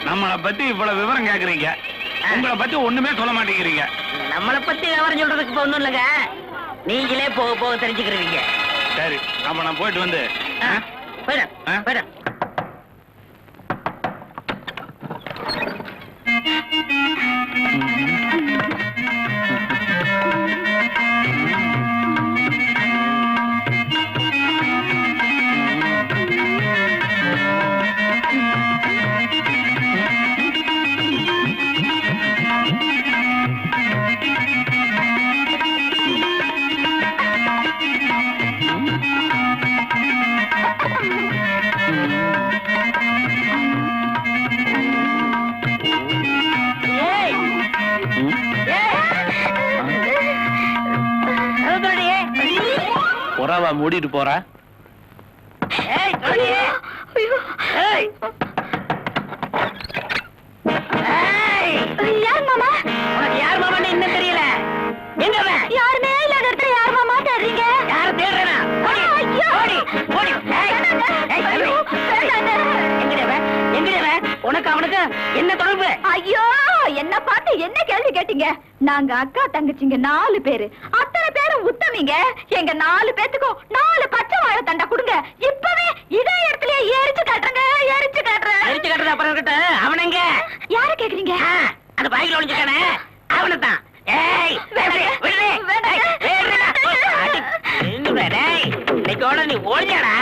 நம்மளை பத்தி இவ்வளவு விவரம் கேக்குறீங்க, உங்களை பத்தி ஒண்ணுமே சொல்ல மாட்டேங்கிறீங்க. நம்மளை பத்தி விவரம் சொல்றதுக்கு இப்ப ஒண்ணும் இல்லைங்க, நீங்களே போக போக தெரிஞ்சுக்கிறீங்க. சரி, அப்ப நான் போயிட்டு வந்து போயிடும் போயிடும். புறாவா மூடிட்டு போற? யார் மாமா இன்னும் தெரியல. எங்க யாருமே இல்லாத இடத்துல யார் மாமா தேடுறீங்க? யார தேடுறா? உனக்கு அவனுக்கு என்ன தொடர்பு? ஐயோ, என்ன பார்த்து என்ன கேள்வி கேட்டீங்க? நாங்க அக்கா தங்கச்சிங்க 4 பேரு, அத்தனை பேரும் உத்தமிங்க. எங்க 4 பேத்துக்கும் 4 பச்சை வாழை தண்டா கொடுங்க. இப்பவே இதே இடத்துல எரிச்சு காட்டுறேங்க, எரிச்சு காட்டுறேன். எரிச்சு காட்டுறது அப்புறம் இருக்கட்டும், அவனங்க யார கேக்குறீங்க? அந்த பாய்க்குள்ள ஒளிஞ்சுக்கானே அவனைத்தான். இன்னைக்கோட நீ ஓடியாடா.